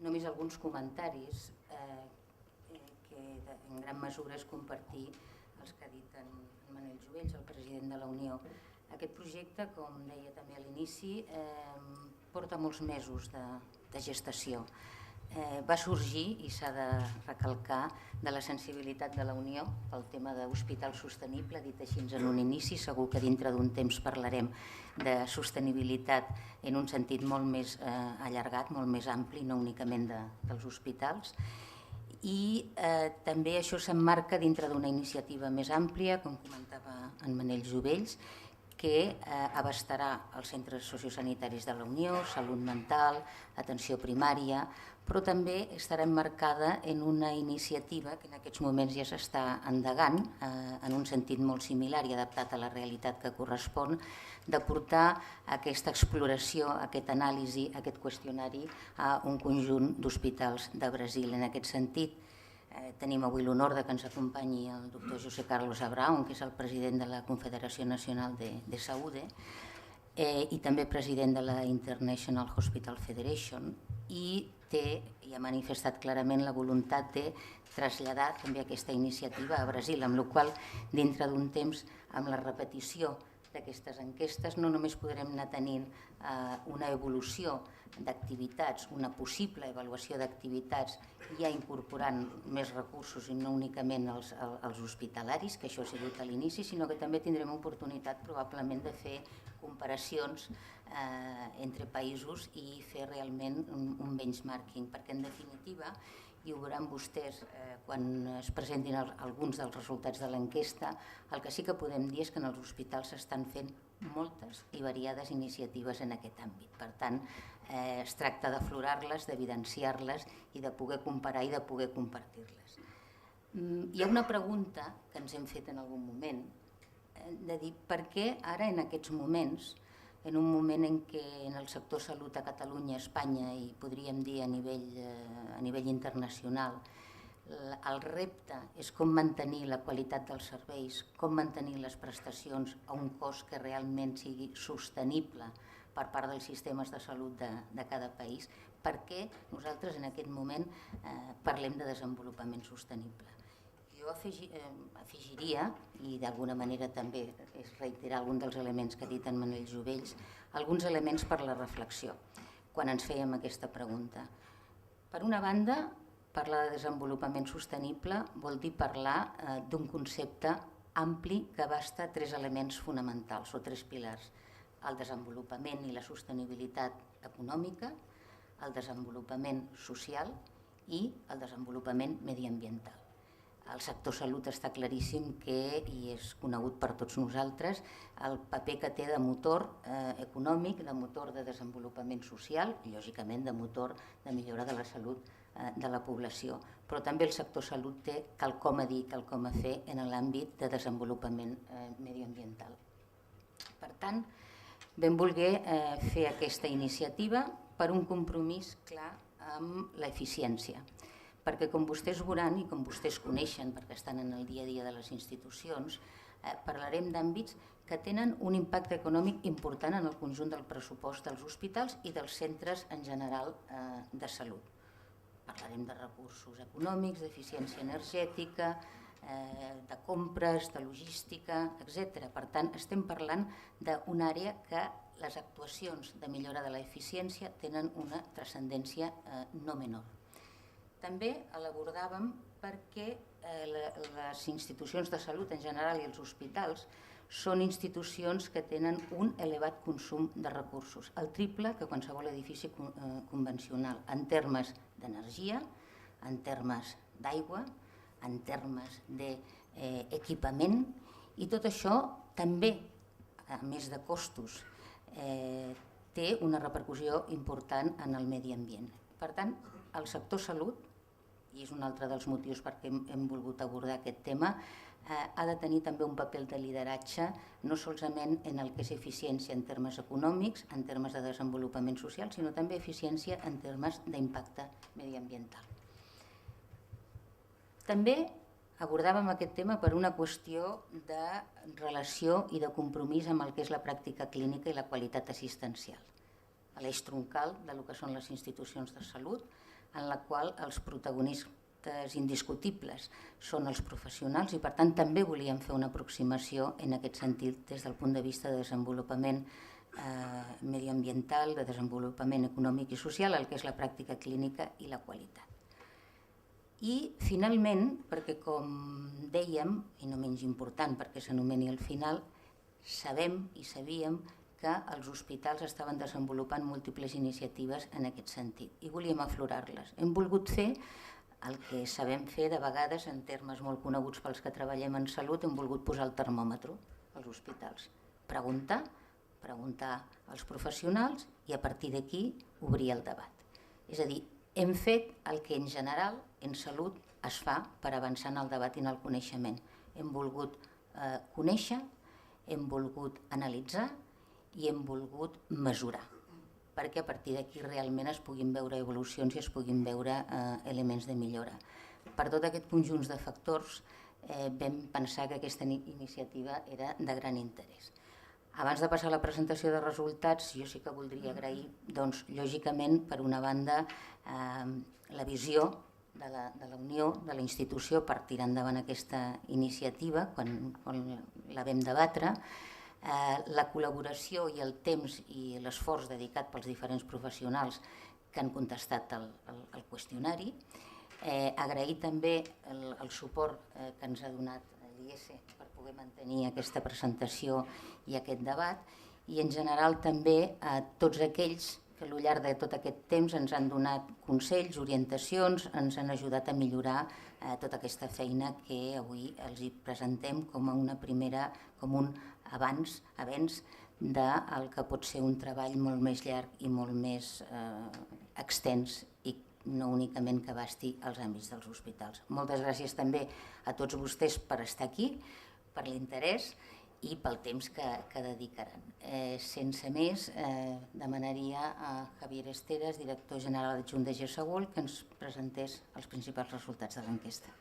només alguns comentaris que en gran mesura és compartir els que ha dit en Manel Jovells, el president de la Unió. Aquest projecte, com deia també a l'inici, porta molts mesos de gestació. Va sorgir, i s'ha de recalcar, de la sensibilitat de la Unió pel tema d'hospital sostenible, dit així en un inici. Segur que dintre d'un temps parlarem de sostenibilitat en un sentit molt més allargat, molt més ampli, no únicament dels hospitals. I també això s'emmarca dintre d'una iniciativa més àmplia, com comentava en Manel Jovells, que abastarà els centres sociosanitaris de la Unió, salut mental, atenció primària, però també estarà emmarcada en una iniciativa que en aquests moments ja s'està endegant, en un sentit molt similar i adaptat a la realitat que correspon, de portar aquesta exploració, aquesta anàlisi, aquest qüestionari a un conjunt d'hospitals de Brasil. En aquest sentit, tenim avui l'honor que ens acompanyi el doctor José Carlos Abraão, que és el president de la Confederació Nacional de Saúde i també president de la International Hospital Federation, i ha manifestat clarament la voluntat de traslladar també aquesta iniciativa a Brasil, amb la qual cosa, dintre d'un temps, amb la repetició d'aquestes enquestes, no només podrem anar tenint una evolució d'activitats, una possible avaluació d'activitats, ja incorporant més recursos i no únicament els hospitalaris, que això ha sigut a l'inici, sinó que també tindrem oportunitat probablement de fer comparacions entre països i fer realment un benchmarking, perquè en definitiva, i ho veuran vostès quan es presentin alguns dels resultats de l'enquesta, el que sí que podem dir és que en els hospitals s'estan fent moltes i variades iniciatives en aquest àmbit. Per tant, es tracta d'aflorar-les, d'evidenciar-les i de poder comparar i de poder compartir-les. Hi ha una pregunta que ens hem fet en algun moment, de dir per què ara en aquests moments, en un moment en què en el sector salut a Catalunya, a Espanya i podríem dir a nivell internacional, el repte és com mantenir la qualitat dels serveis, com mantenir les prestacions a un cost que realment sigui sostenible per part dels sistemes de salut de cada país, perquè nosaltres en aquest moment parlem de desenvolupament sostenible. Jo afegiria, i d'alguna manera també és reiterar algun dels elements que ha dit en Manel Jovells, alguns elements per la reflexió, quan ens fèiem aquesta pregunta. Per una banda, parlar de desenvolupament sostenible vol dir parlar d'un concepte ampli que abasta tres elements fonamentals o tres pilars: el desenvolupament i la sostenibilitat econòmica, el desenvolupament social i el desenvolupament mediambiental. El sector salut està claríssim que, i és conegut per tots nosaltres, el paper que té de motor econòmic, de motor de desenvolupament social i, lògicament, de motor de millora de la salut de la població. Però també el sector salut té quelcom a dir, quelcom a fer en l'àmbit de desenvolupament mediambiental. Per tant, vam voler fer aquesta iniciativa per un compromís clar amb l'eficiència, perquè com vostès veuran i com vostès coneixen, perquè estan en el dia a dia de les institucions, parlarem d'àmbits que tenen un impacte econòmic important en el conjunt del pressupost dels hospitals i dels centres en general de salut. Parlarem de recursos econòmics, d'eficiència energètica, de compres, de logística, etc. Per tant, estem parlant d'una àrea que les actuacions de millora de l'eficiència tenen una transcendència no menor. També l'abordàvem perquè les institucions de salut en general i els hospitals són institucions que tenen un elevat consum de recursos, el triple que qualsevol edifici convencional, en termes d'energia, en termes d'aigua, en termes d'equipament, i tot això també, a més de costos, té una repercussió important en el medi ambient. Per tant, el sector salut, i és un altre dels motius perquè hem volgut abordar aquest tema, ha de tenir també un paper de lideratge, no solament en el que és eficiència en termes econòmics, en termes de desenvolupament social, sinó també eficiència en termes d'impacte mediambiental. També abordàvem aquest tema per una qüestió de relació i de compromís amb el que és la pràctica clínica i la qualitat assistencial. L'eix troncal del que són les institucions de salut, en la qual els protagonistes indiscutibles són els professionals i per tant també volíem fer una aproximació en aquest sentit des del punt de vista de desenvolupament mediambiental, de desenvolupament econòmic i social, el que és la pràctica clínica i la qualitat. I finalment, perquè com dèiem, i no menys important perquè s'anomeni al final, sabem i sabíem que els hospitals estaven desenvolupant múltiples iniciatives en aquest sentit i volíem aflorar-les. Hem volgut fer el que sabem fer de vegades en termes molt coneguts pels que treballem en salut, hem volgut posar el termòmetre als hospitals, preguntar als professionals i a partir d'aquí obrir el debat. És a dir, hem fet el que en general en salut es fa per avançar en el debat i en el coneixement. Hem volgut conèixer, hem volgut analitzar i hem volgut mesurar, perquè a partir d'aquí realment es puguin veure evolucions i es puguin veure elements de millora. Per tot aquest conjunt de factors vam pensar que aquesta iniciativa era de gran interès. Abans de passar a la presentació de resultats, jo sí que voldria agrair, doncs, lògicament, per una banda, la visió de la Unió, de la institució, per tirar endavant aquesta iniciativa, quan la vam debatre, la col·laboració i el temps i l'esforç dedicat pels diferents professionals que han contestat el qüestionari, agrair també el suport que ens ha donat l'IES per poder mantenir aquesta presentació i aquest debat i en general també a tots aquells que al llarg de tot aquest temps ens han donat consells, orientacions, ens han ajudat a millorar tota aquesta feina que avui els hi presentem com una primera, com un avenç del que pot ser un treball molt més llarg i molt més extens i no únicament que abasti els àmbits dels hospitals. Moltes gràcies també a tots vostès per estar aquí, per l'interès i pel temps que dedicaran. Sense més, demanaria a Javier Esteras, director general adjunt de GESAGUL, que ens presentés els principals resultats de l'enquesta.